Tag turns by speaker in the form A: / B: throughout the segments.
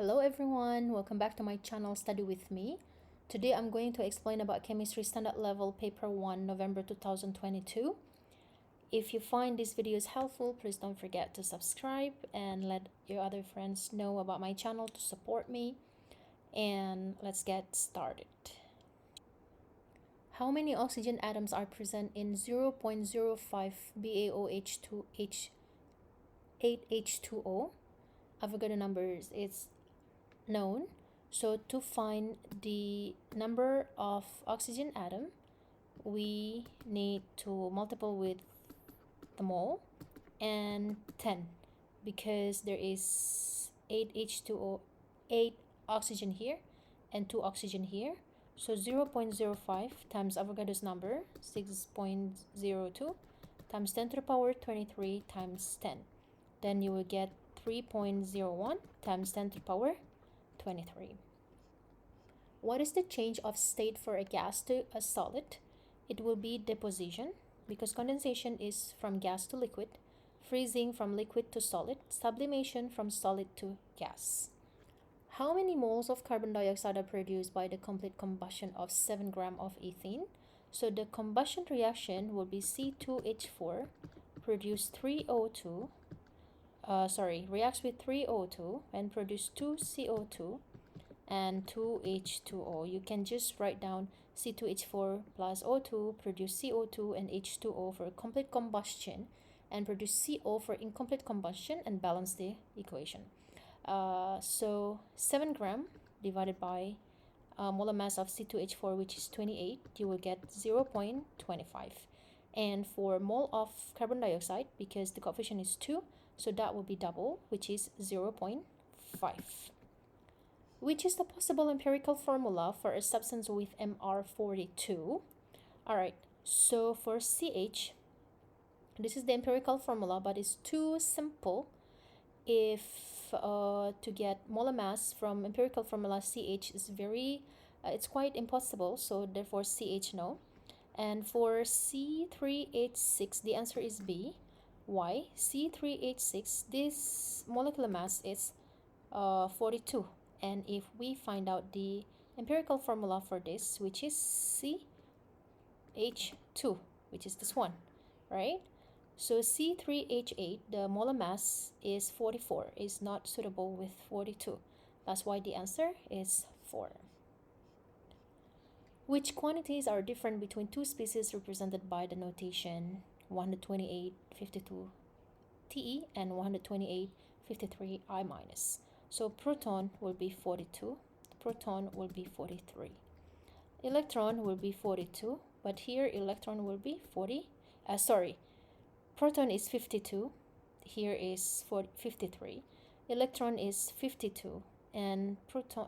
A: Hello everyone, welcome back to my channel Study With Me. Today I'm going to explain about Chemistry Standard Level Paper 1, November 2022. If you find these videos helpful, please don't forget to subscribe and let your other friends know about my channel to support me. And let's get started. How many oxygen atoms are present in 0.05 BaOH2H8H2O? Avogadro numbers is known. So to find the number of oxygen atom, we need to multiply with the mole and 10 because there is 8H2O, 8 oxygen here and 2 oxygen here. So 0.05 times Avogadro's number, 6.02 times 10 to the power 23 times 10. Then you will get 3.01 times 10 to the power 23. What is the change of state for a gas to a solid? It will be deposition, because condensation is from gas to liquid, freezing from liquid to solid, sublimation from solid to gas. How many moles of carbon dioxide are produced by the complete combustion of 7 grams of ethane? So the combustion reaction will be C2H4 produce 3O2 reacts with 3O2 and produce 2 CO2 and 2 H2O. You can just write down C2H4 plus O2 produce CO2 and H2O for complete combustion and produce CO for incomplete combustion and balance the equation. So 7 gram divided by molar mass of C2H4, which is 28, you will get 0.25. And for mole of carbon dioxide, because the coefficient is 2, so that will be double, which is 0.5. Which is the possible empirical formula for a substance with MR42? Alright, so for CH, this is the empirical formula, but it's too simple if to get molar mass from empirical formula. CH is it's quite impossible, so therefore CH no. And for C3H6, the answer is B. Why? C3H6, this molecular mass is 42. And if we find out the empirical formula for this, which is CH2, which is this one, right? So C3H8, the molar mass is 44, is not suitable with 42. That's why the answer is 4. Which quantities are different between two species represented by the notation 128.52 Te and 128.53 I minus? So proton will be 42, proton will be 43. Electron will be 42, but here electron will be proton is 52, here is 53. Electron is 52, and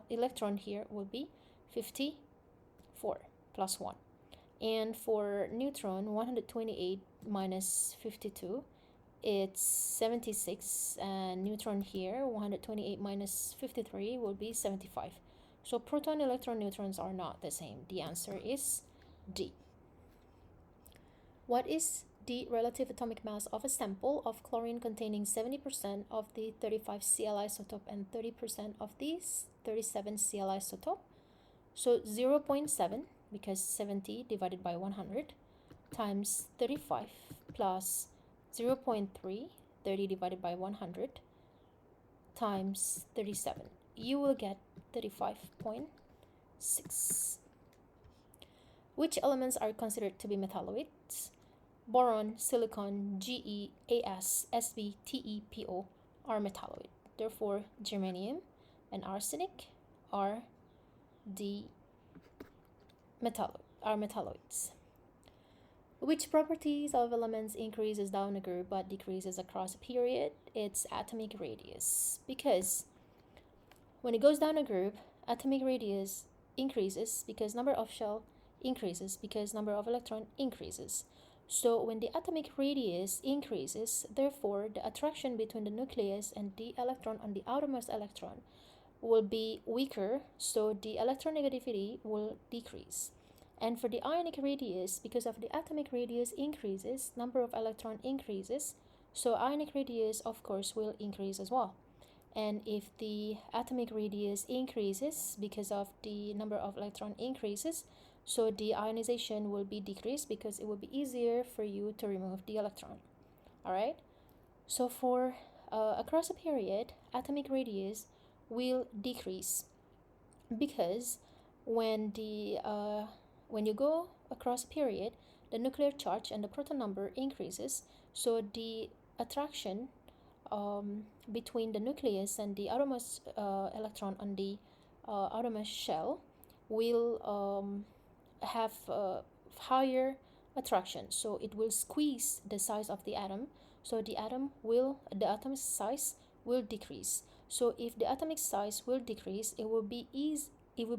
A: electron here will be 54 plus 1. And for neutron, 128 minus 52, it's 76, and neutron here, 128 minus 53 will be 75. So proton, electron, neutrons are not the same. The answer is D. What is the relative atomic mass of a sample of chlorine containing 70% of the 35 Cl isotope and 30% of the 37 Cl isotope? So 0.7, because 70 divided by 100 times 35 plus 0.3, 30 divided by 100 times 37. You will get 35.6. Which elements are considered to be metalloids? Boron, silicon, Ge, As, Sb, Te, Po are metalloid. Therefore, germanium and arsenic are metalloids. Which properties of elements increases down a group but decreases across a period? It's atomic radius, because when it goes down a group, atomic radius increases because number of shell increases because number of electron increases. So when the atomic radius increases, therefore the attraction between the nucleus and the electron on the outermost electron will be weaker, so the electronegativity will decrease. And for the ionic radius, because of the atomic radius increases, number of electron increases, so ionic radius of course will increase as well. and if the atomic radius increases because of the number of electron increases, so the ionization will be decreased because it will be easier for you to remove the electron. All right, so for across a period, atomic radius will decrease because when you go across a period, the nuclear charge and the proton number increases, so the attraction between the nucleus and the outermost electron on the outermost shell will have higher attraction, so it will squeeze the size of the atom, so the atomic size will decrease. So if the atomic size will decrease, it will be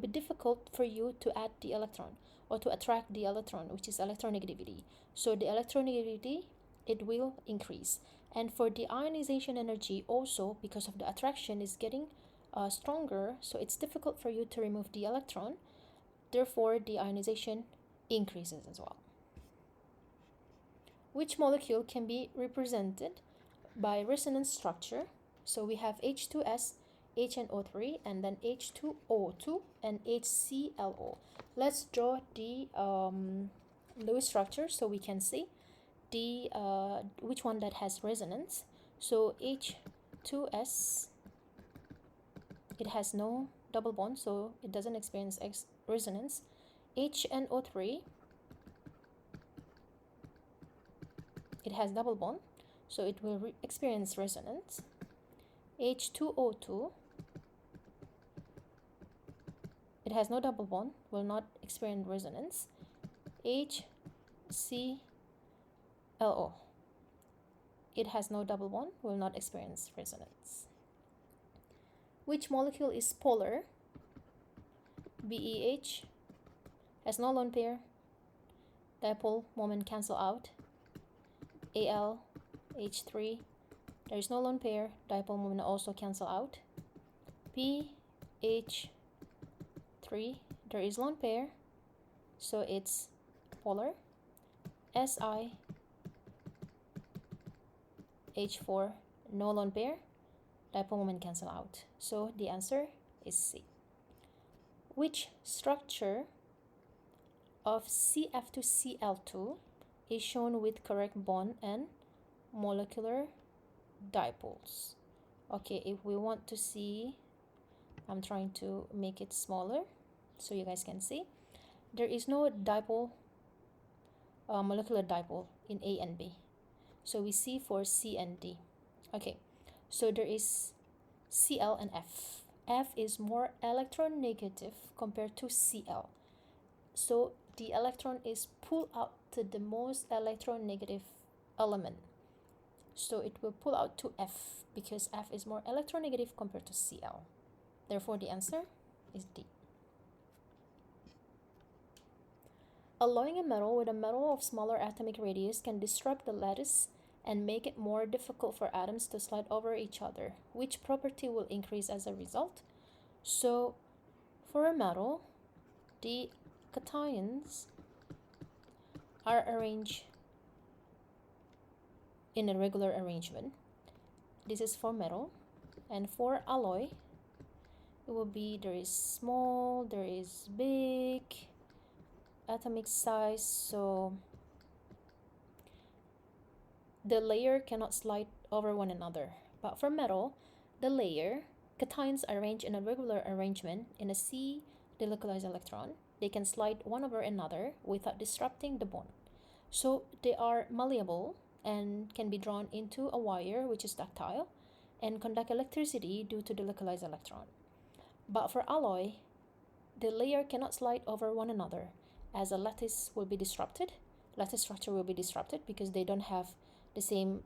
A: difficult for you to add the electron or to attract the electron, which is electronegativity. So the electronegativity, it will increase. And for the ionization energy also, because of the attraction is getting stronger, so it's difficult for you to remove the electron, therefore the ionization increases as well. Which molecule can be represented by resonance structure? So we have H2S, HNO3, and then H2O2 and HClO. Let's draw the Lewis structure so we can see the which one that has resonance. So H2S, it has no double bond, so it doesn't experience resonance. HNO3, it has double bond, so it will experience resonance. H2O2, it has no double bond, will not experience resonance. HClO, it has no double bond, will not experience resonance. Which molecule is polar? BEH has no lone pair, dipole moment cancel out. AlH3, there is no lone pair, dipole moment also cancel out. PH3, there is lone pair, so it's polar. SiH4, no lone pair, dipole moment cancel out. So the answer is C. Which structure of CF to Cl2 is shown with correct bond and molecular dipoles? Okay, if we want to see, I'm trying to make it smaller so you guys can see. There is no dipole, molecular dipole in A and B. So we see for C and D. Okay, so there is Cl and F. F is more electronegative compared to Cl. So the electron is pulled out to the most electronegative element. So it will pull out to F because F is more electronegative compared to Cl. Therefore, the answer is D. Alloying a metal with a metal of smaller atomic radius can disrupt the lattice and make it more difficult for atoms to slide over each other. Which property will increase as a result? So for a metal, the cations are arranged in a regular arrangement. This is for metal. And for alloy, it will be, there is small, there is big, atomic size, so the layer cannot slide over one another. But for metal, the layer, cations arranged in a regular arrangement in a C delocalized electron, they can slide one over another without disrupting the bond. So they are malleable and can be drawn into a wire which is ductile and conduct electricity due to the localized electron. But for alloy, the layer cannot slide over one another as a lattice will be disrupted. Lattice structure will be disrupted because they don't have the same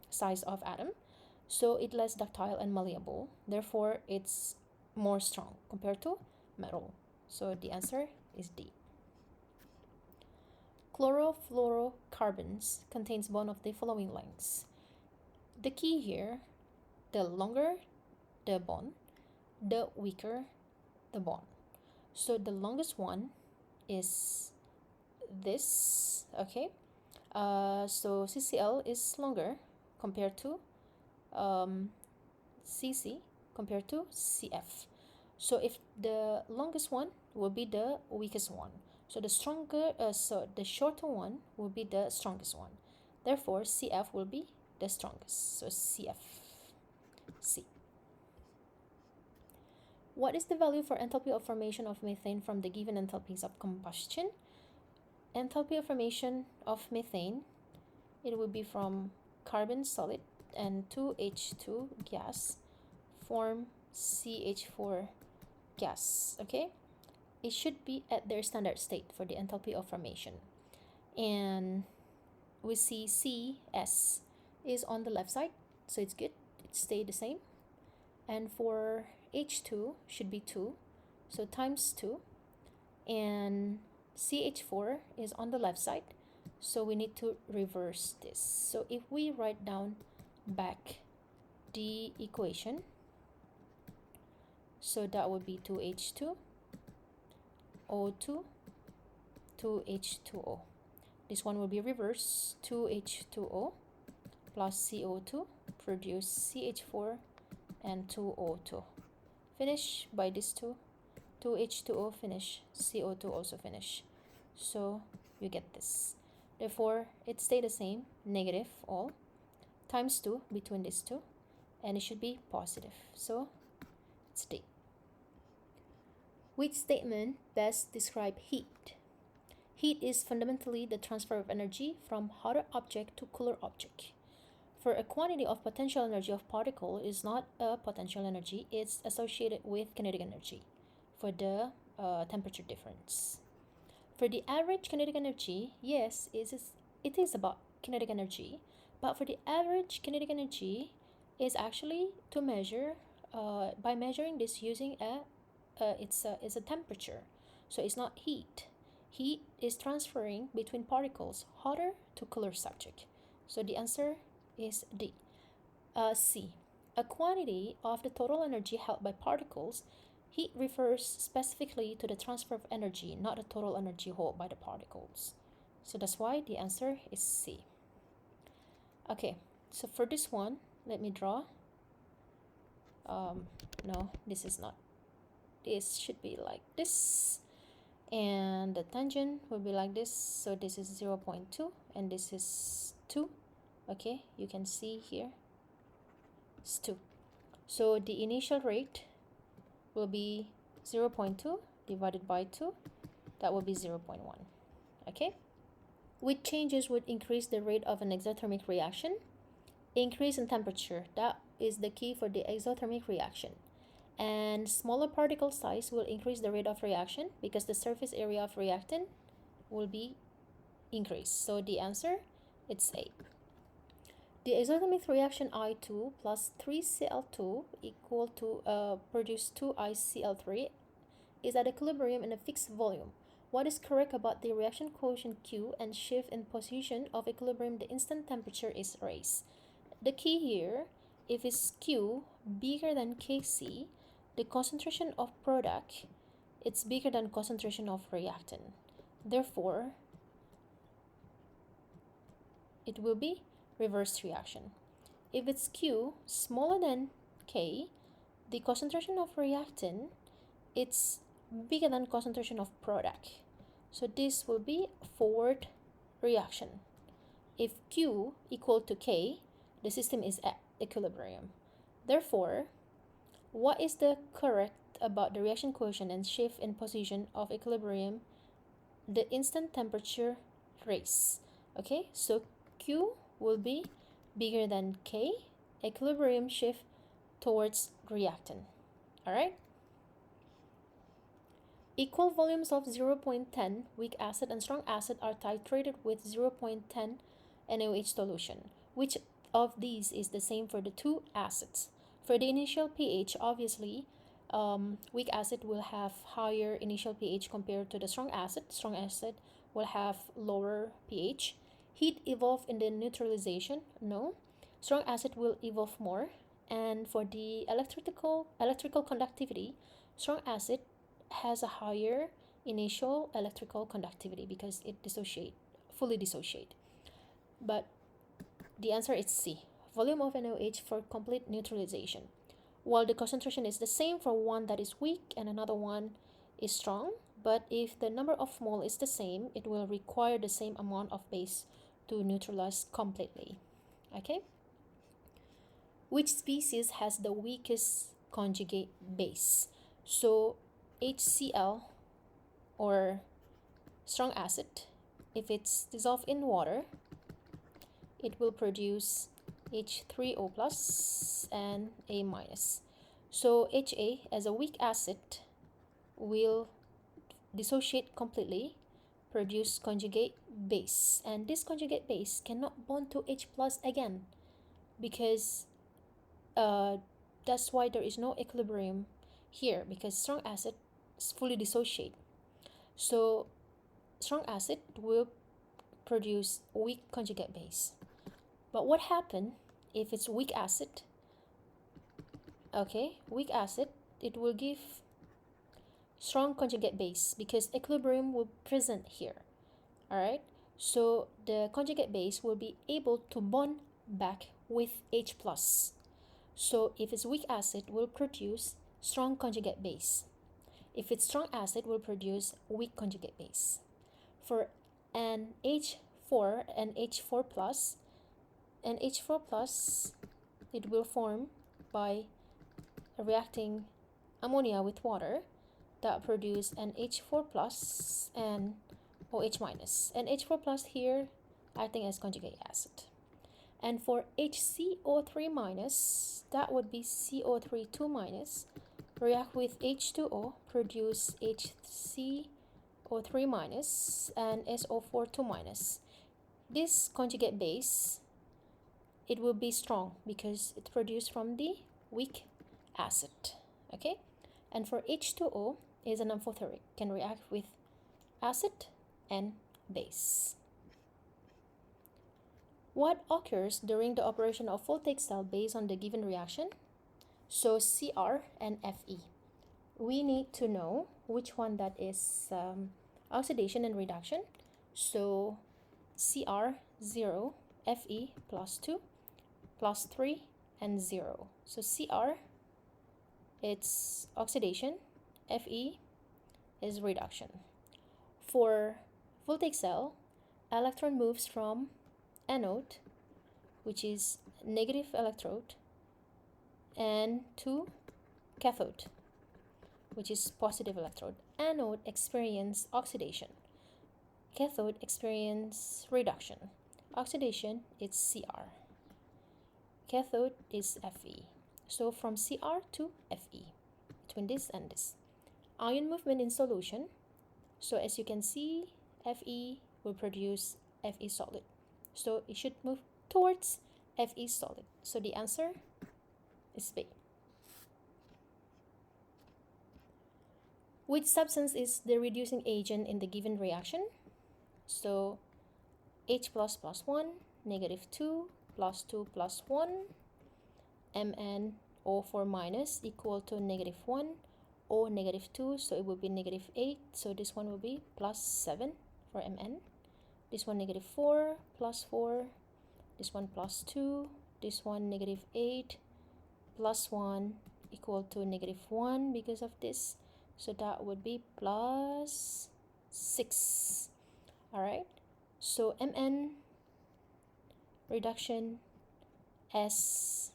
A: size of atom. So it's less ductile and malleable. Therefore, it's more strong compared to metal. So the answer is D. Chlorofluorocarbons contains one of the following lengths. The key here, the longer the bond, the weaker the bond. So the longest one is this, okay? So CCl is longer compared to Cc compared to Cf. So if the longest one will be the weakest one, so the shorter one will be the strongest one. Therefore, Cf will be the strongest. So Cf. C. What is the value for enthalpy of formation of methane from the given enthalpies of combustion? Enthalpy of formation of methane, it will be from carbon solid and 2H2 gas form CH4 gas. Okay, it should be at their standard state for the enthalpy of formation, and we see CS is on the left side, so it's good, it stayed the same. And for H2 should be 2, so times 2, and CH4 is on the left side, so we need to reverse this. So if we write down back the equation, so that would be 2H2 O2 2H2O. This one will be reversed. 2H2O plus CO2 produce CH4 and 2O2. Finish by these two. 2H2O finish, CO2 also finish. So you get this. Therefore, it stayed the same, negative all, times 2 between these two, and it should be positive. So it's D. Which statement best describe heat? Heat is fundamentally the transfer of energy from hotter object to cooler object. For a quantity of potential energy of particle is not a potential energy, it's associated with kinetic energy for the temperature difference. For the average kinetic energy, yes, it is about kinetic energy, but for the average kinetic energy is actually to measure by measuring this using it's a temperature, so it's not heat. Heat is transferring between particles, hotter to cooler subject. So the answer is D. C. A quantity of the total energy held by particles. Heat refers specifically to the transfer of energy, not the total energy held by the particles. So that's why the answer is C. Okay, so for this one, let me draw. No, this is not. This should be like this. And the tangent will be like this. So this is 0.2 and this is 2. Okay, you can see here it's 2. So the initial rate will be 0.2 divided by 2. That will be 0.1. Okay, which changes would increase the rate of an exothermic reaction? Increase in temperature, that is the key for the exothermic reaction. And smaller particle size will increase the rate of reaction because the surface area of reactant will be increased. So the answer, it's A. The exothermic reaction I2 plus 3Cl2 equal to produce 2ICl3 is at equilibrium in a fixed volume. What is correct about the reaction coefficient Q and shift in position of equilibrium? The instant temperature is raised. The key here, if it's Q bigger than Kc, the concentration of product, it's bigger than concentration of reactant. Therefore, it will be reverse reaction. If it's Q smaller than K, the concentration of reactant, it's bigger than concentration of product. So this will be forward reaction. If Q equal to K, the system is at equilibrium. Therefore, what is the correct about the reaction coefficient and shift in position of equilibrium? The instant temperature raise. Okay, so Q will be bigger than K, equilibrium shift towards reactant. All right. Equal volumes of 0.10 weak acid and strong acid are titrated with 0.10 NaOH solution. Which of these is the same for the two acids? For the initial pH, obviously, weak acid will have higher initial pH compared to the strong acid. Strong acid will have lower pH. Heat evolve in the neutralization? No. Strong acid will evolve more. And for the electrical conductivity, strong acid has a higher initial electrical conductivity because it fully dissociate. But the answer is C. Volume of NaOH for complete neutralization. while the concentration is the same for one that is weak and another one is strong. But if the number of mole is the same, it will require the same amount of base to neutralize completely. Okay? Which species has the weakest conjugate base? So HCl, or strong acid, if it's dissolved in water, it will produce H3O plus and A minus. So HA as a weak acid will dissociate completely, produce conjugate base, and this conjugate base cannot bond to H plus again, because that's why there is no equilibrium here, because strong acid is fully dissociate. So strong acid will produce weak conjugate base. But what happens if it's weak acid? Okay, weak acid, it will give strong conjugate base because equilibrium will present here. Alright, so the conjugate base will be able to bond back with H plus. So if it's weak acid, will produce strong conjugate base. If it's strong acid, will produce weak conjugate base. For an H4 and H4 plus, and H4 plus, it will form by reacting ammonia with water that produce an H4 plus and OH minus. And H4 plus here acting as conjugate acid. And for HCO3 minus, that would be CO3 2 minus, react with H2O, produce HCO3 minus and SO4 2 minus. This conjugate base, it will be strong because it's produced from the weak acid. Okay, and for H2O is an amphoteric, can react with acid and base. What occurs during the operation of voltaic cell based on the given reaction? So CR and Fe. We need to know which one that is oxidation and reduction. So CR 0, Fe plus 2, plus 3, and 0. So CR, it's oxidation, Fe is reduction. For voltaic cell, electron moves from anode, which is negative electrode, and to cathode, which is positive electrode. Anode experience oxidation, cathode experience reduction. Oxidation is CR, cathode is Fe. So from CR to Fe, between this and this. Ion movement in solution. So as you can see, Fe will produce Fe solid. So it should move towards Fe solid. So the answer is B. Which substance is the reducing agent in the given reaction? So H plus plus 1, negative 2, plus 2 plus 1, MnO4 minus equal to negative 1, O negative 2, so it will be negative 8. So this one will be plus 7 for Mn. This one negative 4 plus 4, this one plus 2, this one negative 8 plus 1 equal to negative 1 because of this. So that would be plus 6. Alright, so Mn reduction, S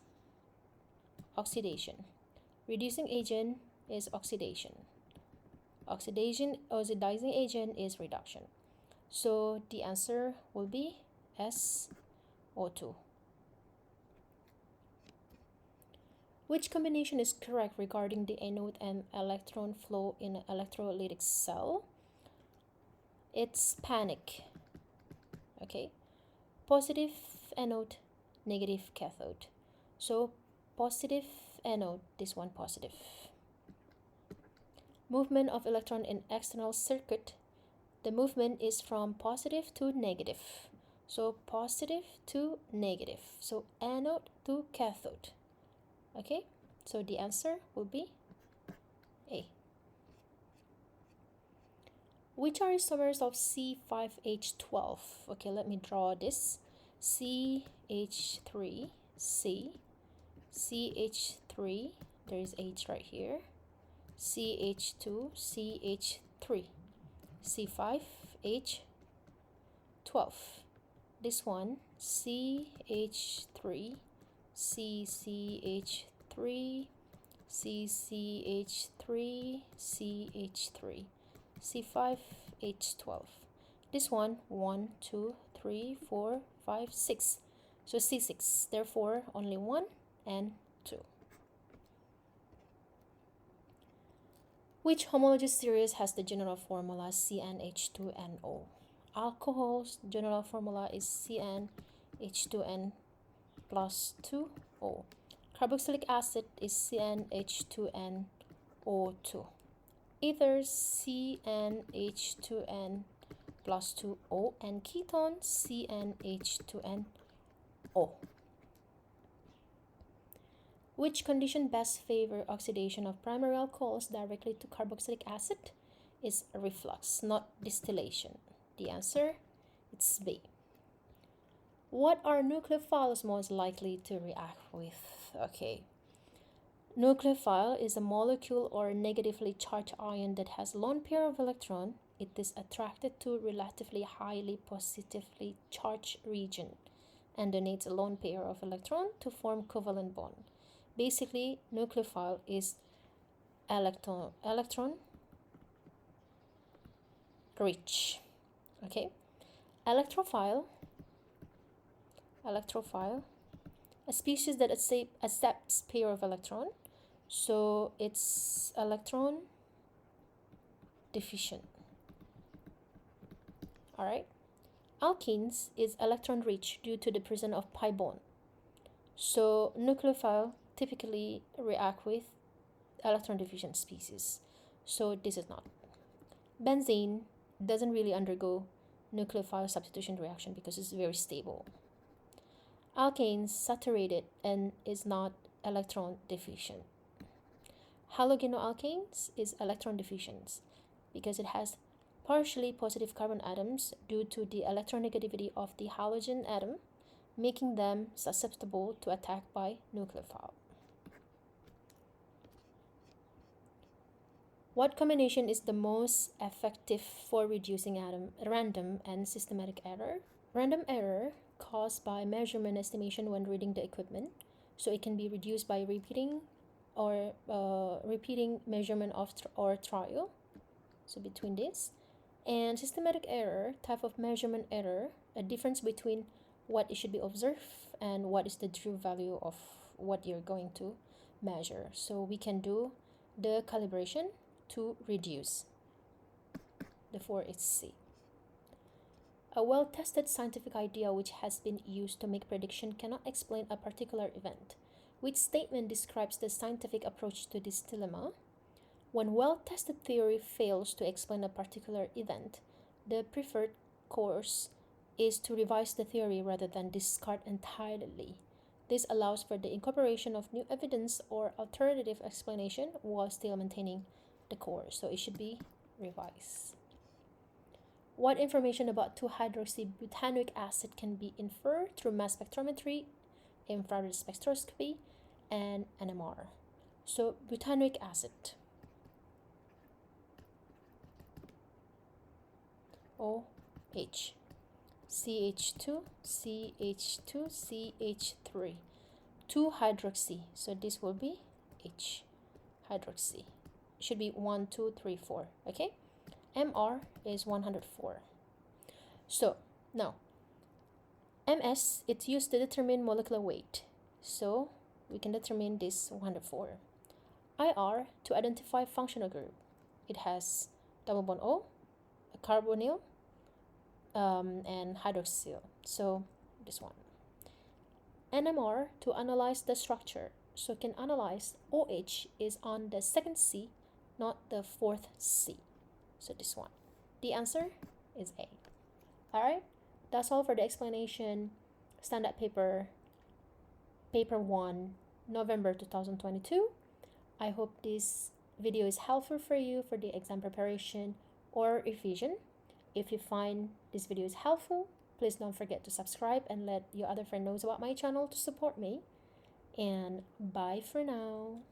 A: oxidation. Reducing agent is oxidation. Oxidizing agent is reduction. So the answer will be SO2. Which combination is correct regarding the anode and electron flow in an electrolytic cell? It's panic. Okay, positive anode, negative cathode. So positive anode, this one positive. Movement of electron in external circuit. The movement is from positive to negative. So positive to negative. So anode to cathode. Okay, so the answer will be A. Which are isomers of C5H12? Okay, let me draw this. CH3, C, CH3, there is H right here, CH2, CH3, C5, H12. This one, CH3, CCH3, CCH3, CH3, C5, H12. This one, 1, 2, 3, 4, 5, 6. So C6, therefore only 1 and 2. Which homologous series has the general formula CnH2nO? Alcohol's general formula is CnH2n plus 2O. Carboxylic acid is CnH2nO2. Ethers CnH2n plus 2O, and ketones CnH2nO. Which condition best favor oxidation of primary alcohols directly to carboxylic acid? Is reflux, not distillation. The answer is B. What are nucleophiles most likely to react with? Okay. Nucleophile is a molecule or negatively charged ion that has lone pair of electron. It is attracted to relatively highly positively charged region and donates a lone pair of electron to form covalent bond. Basically, nucleophile is electron rich. Okay. Electrophile, a species that accepts pair of electron, so it's electron deficient. All right. Alkenes is electron rich due to the presence of pi bond. So nucleophile typically react with electron deficient species. So this is not. Benzene doesn't really undergo nucleophile substitution reaction because it's very stable. Alkanes saturated and is not electron deficient. Halogenoalkanes is electron deficient because it has partially positive carbon atoms due to the electronegativity of the halogen atom, making them susceptible to attack by nucleophile. What combination is the most effective for reducing random and systematic error? Random error caused by measurement estimation when reading the equipment, so it can be reduced by repeating measurement of or trial, so between this. And systematic error, type of measurement error, a difference between what it should be observed and what is the true value of what you're going to measure. So we can do the calibration to reduce. Therefore, it's C. A well-tested scientific idea which has been used to make prediction cannot explain a particular event. Which statement describes the scientific approach to this dilemma? When well-tested theory fails to explain a particular event, the preferred course is to revise the theory rather than discard entirely. This allows for the incorporation of new evidence or alternative explanation while still maintaining the course. So it should be revised. What information about 2-hydroxybutanoic acid can be inferred through mass spectrometry, infrared spectroscopy, and NMR? So butanoic acid, OH, CH2, CH2, CH3, 2-hydroxy. So this will be H, hydroxy. Should be 1, 2, 3, 4. Okay. MR is 104. So now MS, it's used to determine molecular weight. So we can determine this 104. IR, to identify functional group. It has double bond O, a carbonyl, and hydroxyl. So this one. NMR, to analyze the structure. So can analyze OH is on the second C, not the fourth C. So this one. The answer is A. Alright, that's all for the explanation. Standard paper, paper 1, November 2022. I hope this video is helpful for you for the exam preparation or revision. If you find this video is helpful, please don't forget to subscribe and let your other friend knows about my channel to support me. And bye for now.